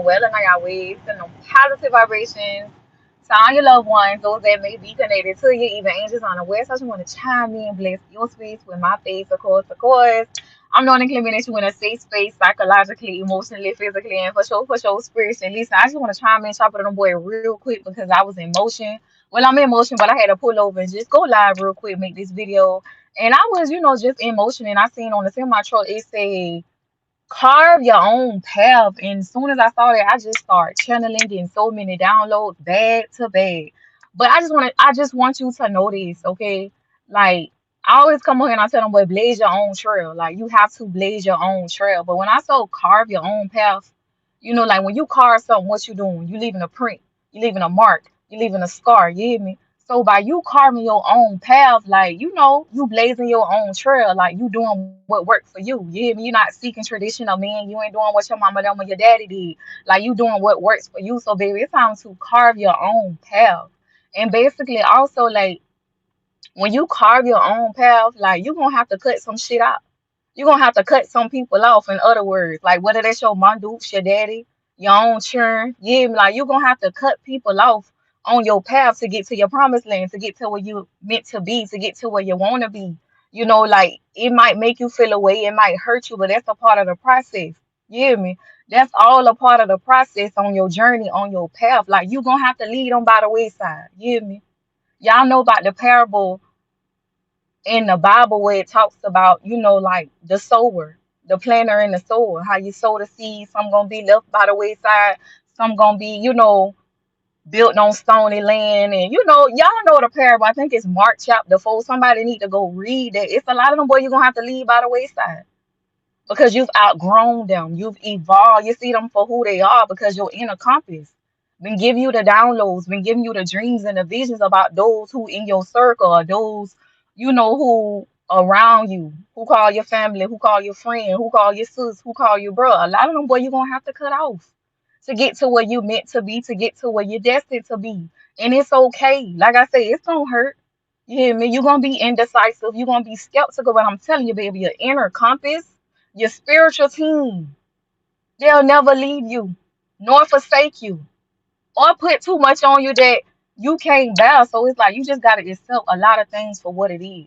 well and I got waves and positive vibrations to all your loved ones, those that may be connected to you, even angels on the west. I just want to chime in, bless your space with my face, of course, of course. I'm knowing and claiming that you in a safe space, psychologically, emotionally, physically, and for sure, spiritually. Listen, I just want to chime in, chop it on the boy real quick because I was in motion. Well, I'm in motion, but I had to pull over and just go live real quick, make this video. And I was, just in motion, and I seen on the semi truck it say carve your own path. And as soon as I saw that, I just started channeling, getting so many downloads, bad to bad. But I just want you to know this, okay? Like I always come on here and I tell them, boy, blaze your own trail. Like you have to blaze your own trail. But when I saw carve your own path, like when you carve something, what you doing? You leaving a print, you leaving a mark, you leaving a scar. You hear me? So by you carving your own path, like you blazing your own trail, like you doing what worked for you. You hear me? You're not seeking traditional men. You ain't doing what your mama done or your daddy did. Like you doing what works for you. So baby, it's time to carve your own path. And basically also like when you carve your own path, like you're gonna have to cut some shit out. You're gonna have to cut some people off, in other words. Like whether that's your mom dukes, your daddy, your own children. Yeah, like you're gonna have to cut people off on your path to get to your promised land, to get to where you meant to be, to get to where you wanna be. Like it might make you feel away, it might hurt you, but that's a part of the process. You hear me? That's all a part of the process on your journey, on your path. Like you're gonna have to lead them by the wayside. You hear me? Y'all know about the parable in the Bible where it talks about, like the sower, the planter and the sower, how you sow the seed, some gonna be left by the wayside, some gonna be, built on stony land. And y'all know the parable. I think it's Mark chapter 4. Somebody need to go read that. It's a lot of them boy you're gonna have to leave by the wayside because you've outgrown them, you've evolved, you see them for who they are because your inner compass been giving you the downloads, been giving you the dreams and the visions about those who in your circle or those who around you, who call your family, who call your friend, who call your sis, who call your bro. A lot of them boy you're gonna have to cut off to get to where you meant to be, to get to where you're destined to be. And it's okay. Like I say, it's gonna hurt. You hear me? You're gonna be indecisive, you're gonna be skeptical, but I'm telling you, baby, your inner compass, your spiritual team, they'll never leave you nor forsake you or put too much on you that you can't bear. So it's like you just gotta accept a lot of things for what it is.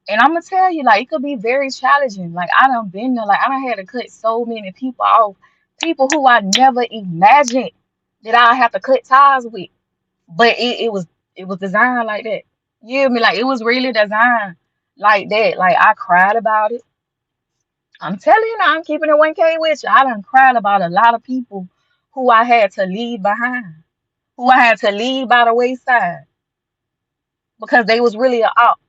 And I'm gonna tell you, like, it could be very challenging. Like I done been there, like I done had to cut so many people off, people who I never imagined that I have to cut ties with. But it was designed like that. You hear me? Like it was really designed like that. Like I cried about it. I'm telling you now, I'm keeping it 1K with you. I done cried about a lot of people who I had to leave behind, who I had to leave by the wayside because they was really a op.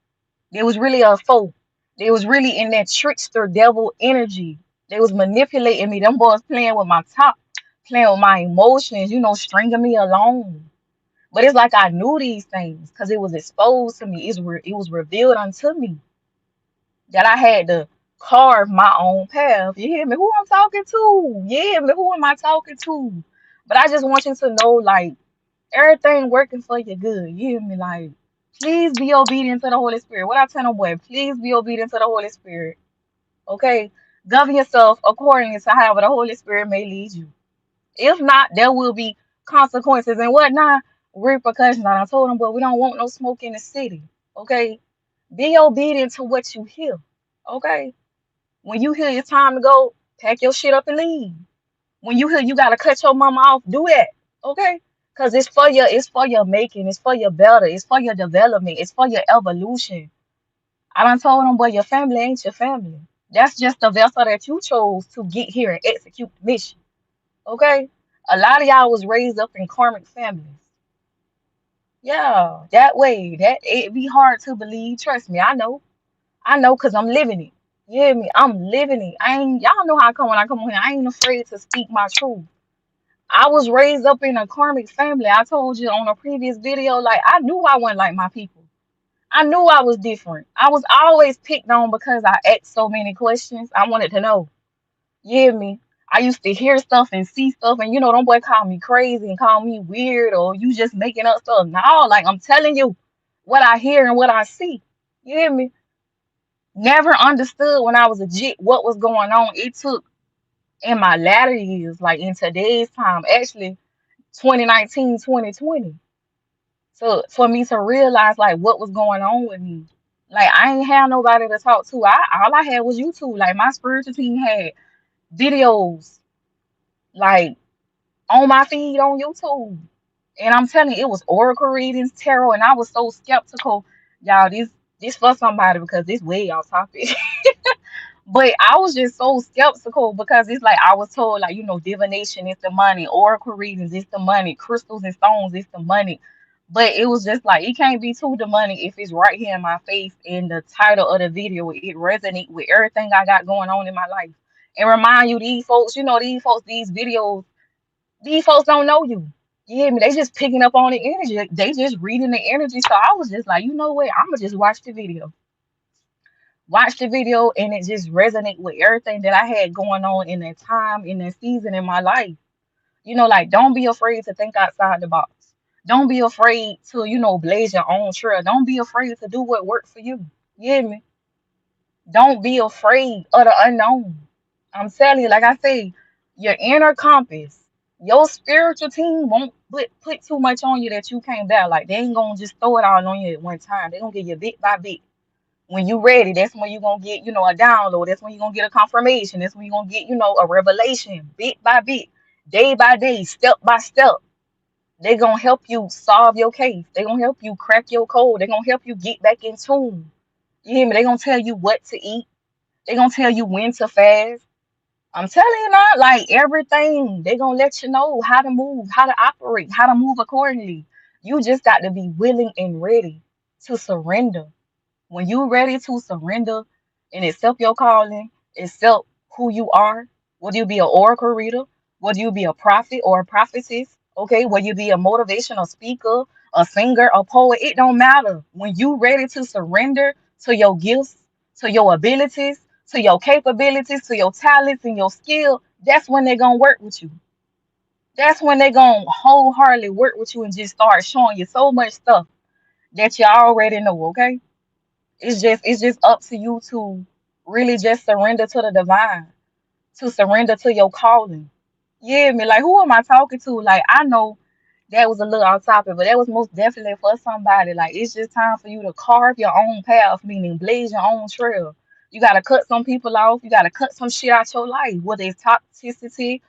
They was really a foe. They was really in that trickster devil energy. They was manipulating me. Them boys playing with my top, playing with my emotions, stringing me along. But it's like I knew these things because it was exposed to me. It was revealed unto me that I had to carve my own path. You hear me? Who I'm talking to? You hear me? Who am I talking to? But I just want you to know, like, everything working for your good. You hear me? Like, please be obedient to the Holy Spirit. What I tell them, boy, please be obedient to the Holy Spirit. Okay? Govern yourself according to however the Holy Spirit may lead you. If not, there will be consequences and whatnot, repercussions. And I told them, but we don't want no smoke in the city. Okay? Be obedient to what you hear. Okay? When you hear it's time to go, pack your shit up and leave. When you hear you gotta cut your mama off, do that. Okay? Cause it's for your making, it's for your better, it's for your development, it's for your evolution. I done told them, boy, your family ain't your family. That's just the vessel that you chose to get here and execute the mission. Okay? A lot of y'all was raised up in karmic families. Yeah, that way. That it be hard to believe. Trust me, I know. I know because I'm living it. You hear me? I'm living it. I ain't y'all know how I come when I come on here. I ain't afraid to speak my truth. I was raised up in a karmic family. I told you on a previous video, like I knew I wasn't like my people. I knew I was different. I was always picked on because I asked so many questions. I wanted to know. You hear me? I used to hear stuff and see stuff, and them boy call me crazy and call me weird or you just making up stuff. No, like I'm telling you what I hear and what I see. You hear me? Never understood when I was a jit what was going on. It took in my latter years, like in today's time, actually 2019, 2020. So for me to realize like what was going on with me. Like I ain't have nobody to talk to. All I had was YouTube. Like my spiritual team had videos like on my feed on YouTube. And I'm telling you, it was oracle readings, tarot, and I was so skeptical. Y'all, this for somebody because this way off topic. But I was just so skeptical because it's like I was told, like, divination is the money, oracle readings is the money, crystals and stones is the money. But it was just like it can't be too the money if it's right here in my face in the title of the video. It resonates with everything I got going on in my life. And remind you, these folks, these videos, these folks don't know you. You hear me? They just picking up on the energy. They just reading the energy. So I was just like, you know what? I'ma just watch the video. Watch the video and it just resonate with everything that I had going on in that time, in that season in my life. Like don't be afraid to think outside the box. Don't be afraid to, blaze your own trail. Don't be afraid to do what worked for you. You hear me? Don't be afraid of the unknown. I'm telling you, like I say, your inner compass, your spiritual team won't put too much on you that you can't bear. Like they ain't gonna just throw it all on you at one time. They gonna give you bit by bit. When you ready, that's when you're gonna get, a download. That's when you're gonna get a confirmation. That's when you're gonna get, a revelation, bit by bit, day by day, step by step. They're gonna help you solve your case. They're gonna help you crack your code. They're gonna help you get back in tune. You hear me? They're gonna tell you what to eat. They're gonna tell you when to fast. I'm telling you now, like everything, they're gonna let you know how to move, how to operate, how to move accordingly. You just got to be willing and ready to surrender. When you're ready to surrender and accept your calling, accept who you are, whether you be an oracle reader, whether you be a prophet or a prophetess, okay, whether you be a motivational speaker, a singer, a poet, it don't matter. When you ready to surrender to your gifts, to your abilities, to your capabilities, to your talents and your skill, that's when they're gonna work with you. That's when they're gonna wholeheartedly work with you and just start showing you so much stuff that you already know, okay? It's just up to you to really just surrender to the divine, to surrender to your calling. Yeah, me like who am I talking to? Like I know that was a little off topic, but that was most definitely for somebody. Like it's just time for you to carve your own path, meaning blaze your own trail. You gotta cut some people off. You gotta cut some shit out your life, whether it's toxicity,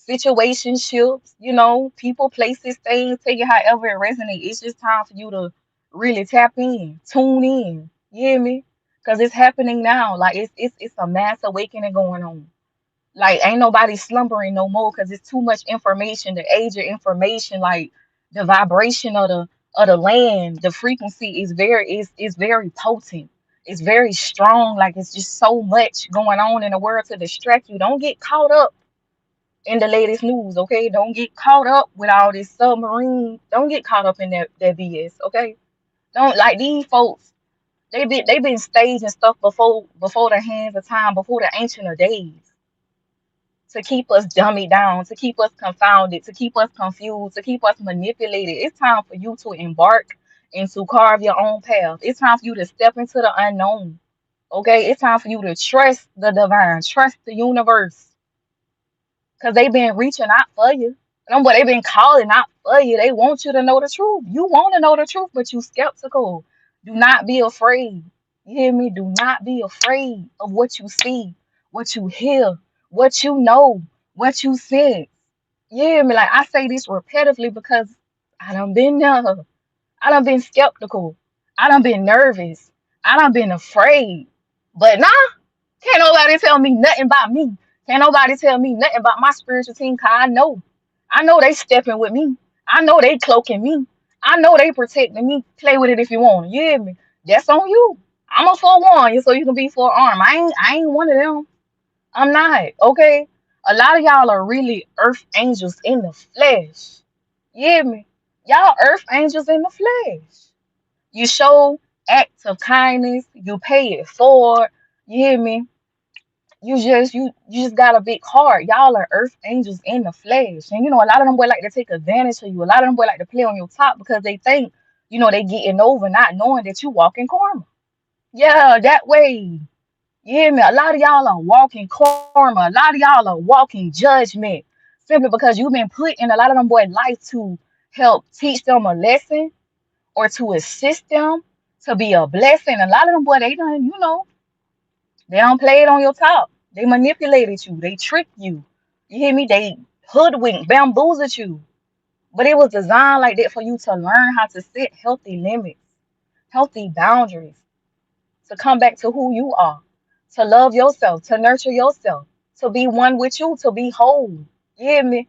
situationships, people, places, things. Take it however it resonates. It's just time for you to really tap in, tune in. You hear me? Cause it's happening now. Like it's a mass awakening going on. Like ain't nobody slumbering no more because it's too much information. The age of information, like the vibration of the land, the frequency is very potent. It's very strong. Like it's just so much going on in the world to distract you. Don't get caught up in the latest news, okay? Don't get caught up with all this submarine. Don't get caught up in that BS, okay? Don't like these folks. They been staging stuff before the hands of time, before the ancient of days to keep us dummied down, to keep us confounded, to keep us confused, to keep us manipulated. It's time for you to embark and to carve your own path. It's time for you to step into the unknown. Okay, it's time for you to trust the divine, trust the universe, because they've been reaching out for you. But they've been calling out for you. They want you to know the truth. You want to know the truth, but you skeptical. Do not be afraid. You hear me? Do not be afraid of what you see, what you hear, what you know, what you sense. You hear me? Like I say this repetitively because I done been there. I done been skeptical. I done been nervous. I done been afraid. But nah, can't nobody tell me nothing about me. Can't nobody tell me nothing about my spiritual team, cause I know. I know they stepping with me. I know they cloaking me. I know they protecting me. Play with it if you want. You hear me? That's on you. I'm a forewarn you so you can be forearmed. I ain't one of them. I'm not. Okay. A lot of y'all are really earth angels in the flesh. You hear me? Y'all earth angels in the flesh. You show acts of kindness. You pay it forward. You hear me? You just got a big heart. Y'all are earth angels in the flesh. And a lot of them boy like to take advantage of you. A lot of them boy like to play on your top because they think, they getting over not knowing that you walk in karma. Yeah, that way. You hear me? A lot of y'all are walking karma. A lot of y'all are walking judgment simply because you've been put in a lot of them boys' life to help teach them a lesson or to assist them to be a blessing. A lot of them boys, they don't, they don't play it on your top. They manipulated you. They tricked you. You hear me? They hoodwinked, bamboozled you. But it was designed like that for you to learn how to set healthy limits, healthy boundaries, to come back to who you are, to love yourself, to nurture yourself, to be one with you, to be whole. You hear me?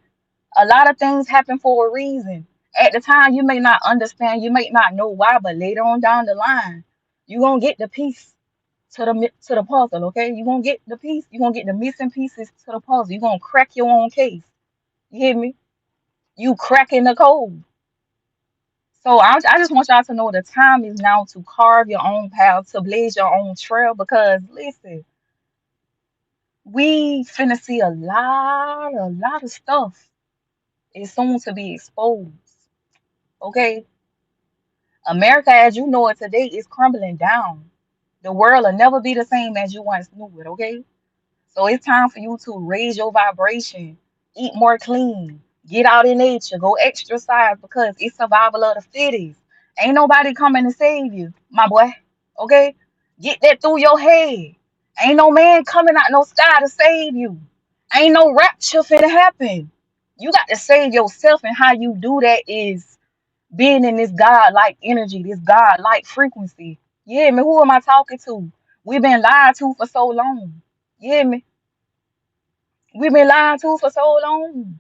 A lot of things happen for a reason. At the time, you may not understand, you may not know why, but later on down the line, you're gonna get the piece to the puzzle, okay? You're gonna get the piece, you're gonna get the missing pieces to the puzzle. You're gonna crack your own case. You hear me? You cracking the code. So I just want y'all to know the time is now to carve your own path, to blaze your own trail. Because listen, we finna see a lot of stuff is soon to be exposed. Okay, America as you know it today is crumbling down. The world will never be the same as you once knew it. Okay, so it's time for you to raise your vibration, eat more clean, get out in nature, go exercise because it's survival of the fittest. Ain't nobody coming to save you, my boy. Okay? Get that through your head. Ain't no man coming out no sky to save you. Ain't no rapture finna happen. You got to save yourself, and how you do that is being in this God-like energy, this God-like frequency. You hear me? Who am I talking to? We've been lied to for so long. You hear me? We've been lied to for so long.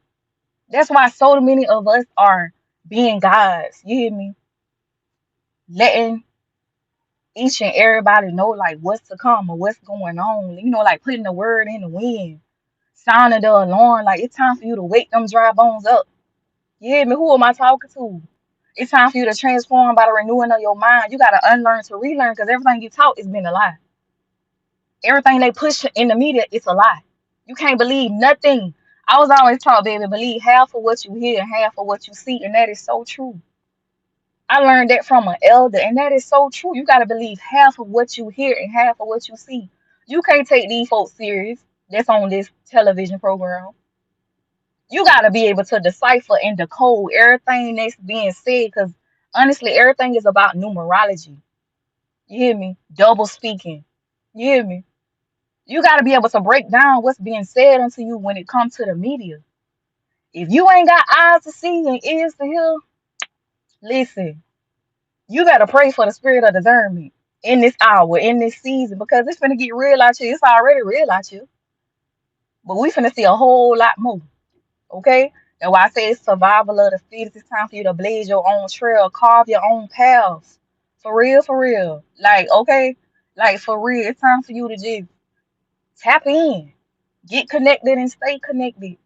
That's why so many of us are being gods. You hear me? Letting each and everybody know like what's to come or what's going on. Like putting the word in the wind, sounding the alarm. Like it's time for you to wake them dry bones up. You hear me? Who am I talking to? It's time for you to transform by the renewing of your mind. You gotta unlearn to relearn because everything you taught has been a lie. Everything they push in the media, it's a lie. You can't believe nothing. I was always taught, baby, believe half of what you hear and half of what you see, and that is so true. I learned that from an elder, and that is so true. You gotta believe half of what you hear and half of what you see. You can't take these folks serious that's on this television program. You gotta be able to decipher and decode everything that's being said, because honestly, everything is about numerology. You hear me? Double speaking. You hear me? You got to be able to break down what's being said unto you when it comes to the media. If you ain't got eyes to see and ears to hear, listen, you got to pray for the spirit of discernment in this hour, in this season, because it's finna get real out here. It's already real out here, but we finna see a whole lot more. Okay? That's why I say it's survival of the fittest. It's time for you to blaze your own trail, carve your own paths. For real, for real. Like, okay? Like, for real. It's time for you to just tap in, get connected, and stay connected.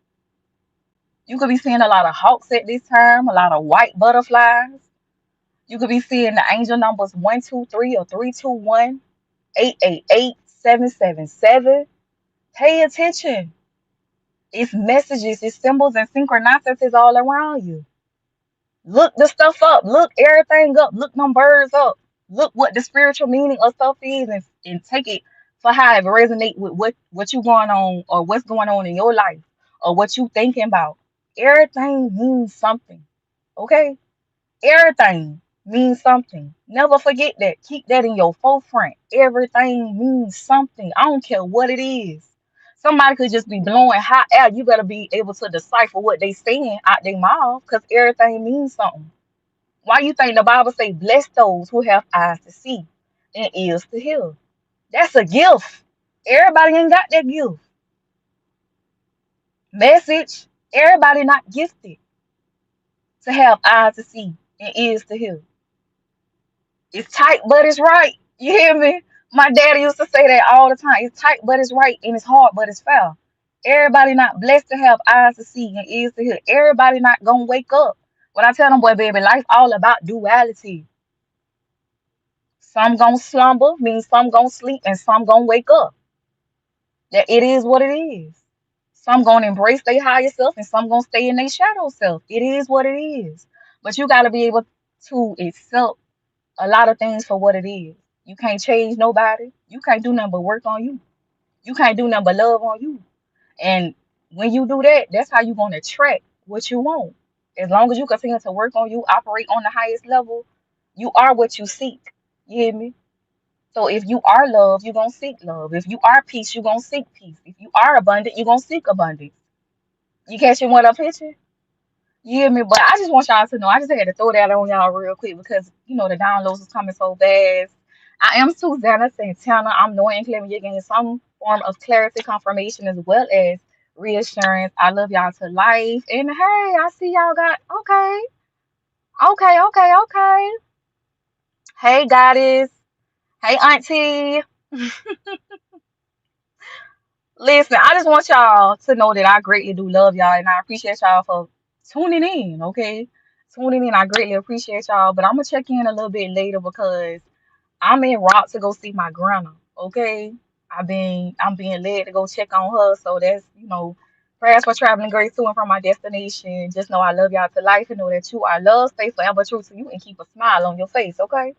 You could be seeing a lot of hawks at this time, a lot of white butterflies. You could be seeing the angel numbers 123 or 321, 888, 777. Pay attention. It's messages, it's symbols, and synchronicities all around you. Look the stuff up. Look everything up. Look them birds up. Look what the spiritual meaning of stuff is, and take it for how it resonate with what you going on or what's going on in your life or what you thinking about. Everything means something. Okay? Everything means something. Never forget that. Keep that in your forefront. Everything means something. I don't care what it is. Somebody could just be blowing hot air. You better be able to decipher what they saying out their mouth because everything means something. Why you think the Bible say, bless those who have eyes to see and ears to hear? That's a gift. Everybody ain't got that gift. Message. Everybody not gifted to have eyes to see and ears to hear. It's tight, but it's right. You hear me? My daddy used to say that all the time. It's tight, but it's right, and it's hard, but it's fair. Everybody not blessed to have eyes to see and ears to hear. Everybody not gonna wake up. When I tell them, boy, baby, life all about duality. Some gonna slumber, means some gonna sleep, and some gonna wake up. That it is what it is. Some gonna embrace their higher self, and some gonna stay in their shadow self. It is what it is. But you gotta be able to accept a lot of things for what it is. You can't change nobody. You can't do nothing but work on you. You can't do nothing but love on you. And when you do that, that's how you're gonna attract what you want. As long as you continue to work on you, operate on the highest level, you are what you seek. You hear me? So if you are love, you're gonna seek love. If you are peace, you're gonna seek peace. If you are abundant, you're gonna seek abundance. You catching what I'm pitching? You hear me? But I just want y'all to know, I just had to throw that on y'all real quick because the downloads is coming so fast. I am Susanna Santana. I'm knowing clearly you're getting some form of clarity, confirmation, as well as reassurance. I love y'all to life. And hey, I see y'all got okay, okay. Hey, goddess. Hey, auntie. Listen, I just want y'all to know that I greatly do love y'all and I appreciate y'all for tuning in, okay? Tuning in, I greatly appreciate y'all. But I'm gonna check in a little bit later because I'm en route to go see my grandma, okay? I'm being led to go check on her. So that's, prayers for traveling grace to and from my destination. Just know I love y'all to life and know that you are loved. Stay forever true to you and keep a smile on your face, okay?